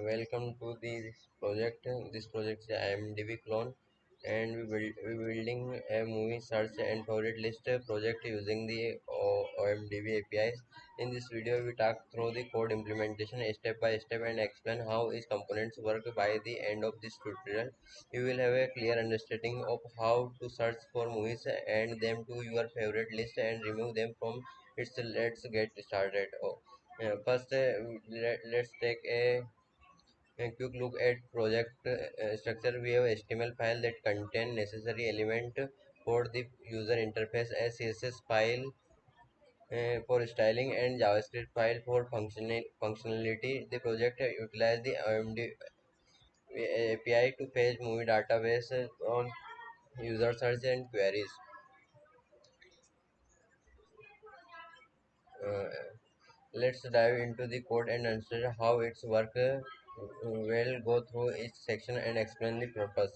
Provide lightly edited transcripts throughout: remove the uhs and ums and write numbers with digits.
Welcome to this project. This project is IMDb-Clone, and we building a movie search and favorite list project using the OMDB APIs. In this video, we talk through the code implementation step by step and explain how each components work. By the end of this tutorial, you will have a clear understanding of how to search for movies and them to your favorite list and remove them from it. So let's get started. First, let's take a quick look at project structure. We have HTML file that contain necessary element for the user interface, a CSS file for styling, and JavaScript file for functionality. The project utilize the OMD API to fetch movie database on user search and queries. Uh, let's dive into the code and understand how it's work. We'll go through each section and explain the purpose.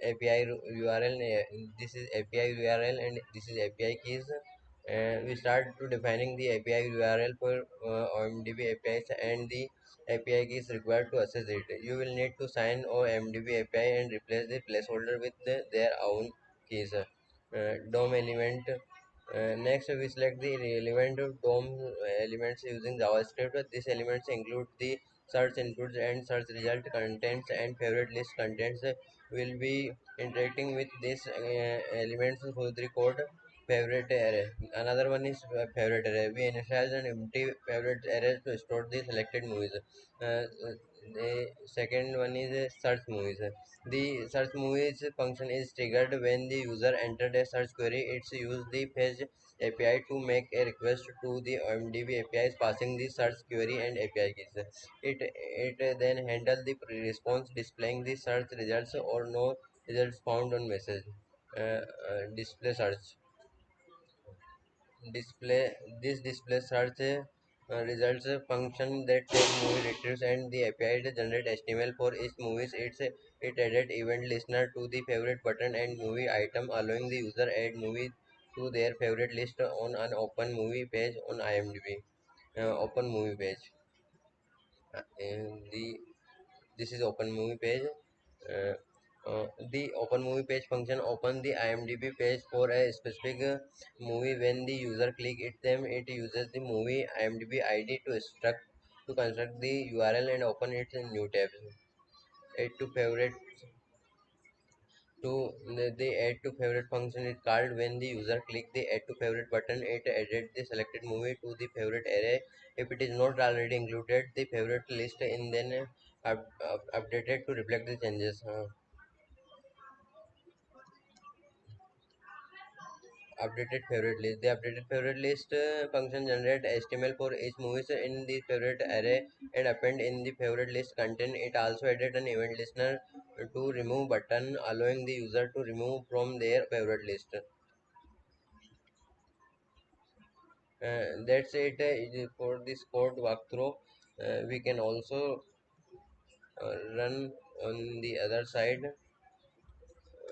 API URL. This is API URL and this is API keys. We start to defining the API URL for OMDB APIs and the API keys required to access it. You will need to sign OMDB API and replace the placeholder with their own keys. DOM element. Next, we select the relevant DOM elements using JavaScript. These elements include the search inputs and search result contents and favorite list contents. Will be interacting with these elements through the code favorite array. Another one is favorite array. We initialize an empty favorite array to store the selected movies. The second one is search movies. The search movies function is triggered when the user entered a search query. It's use the page API to make a request to the OMDB APIs passing the search query and API keys. It then handle the response displaying the search results or no results found on message. Display search display this display search results function that take movie retrieves and the API to generate HTML for each movies. It added event listener to the favorite button and movie item, allowing the user add movie to their favorite list on an open movie page on IMDb. Open movie page. And this is open movie page. uh, the open movie page function open the IMDb page for a specific movie. When the user click it them, it uses the movie IMDb ID to construct the URL and open it in new tab. Add to favorite to the add to favorite function is called when the user click the add to favorite button. It added the selected movie to the favorite array. If it is not already included the favorite list in, then updated to reflect the changes. Updated favorite list. The updated favorite list function generate HTML for each movies in the favorite array and append in the favorite list content. It also added an event listener to remove button, allowing the user to remove from their favorite list. That's it for this code walkthrough. We can also run on the other side.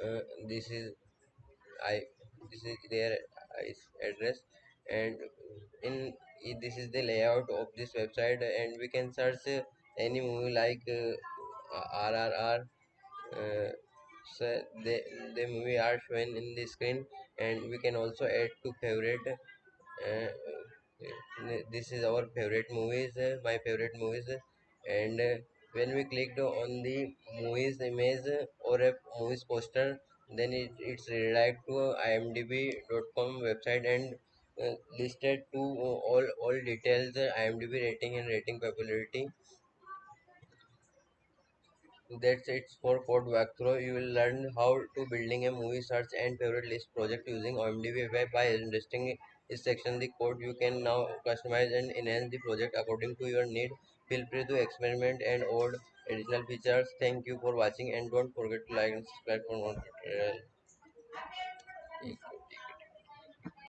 Uh, this is I this is their address, and in this is the layout of this website, and we can search any movie like RRR. uh, so the movie are shown in the screen, and we can also add to favorite. This is our favorite movies, my favorite movies, and when we clicked on the movies image or a movies poster, then it's redirect to imdb.com website and listed to all details, IMDb rating and rating popularity. That's it for code walkthrough. You will learn how to building a movie search and favorite list project using OMDB web. By understanding this section the code, you can now customize and enhance the project according to your need. Feel free to experiment and add additional features. Thank you for watching and don't forget to like and subscribe for more tutorials.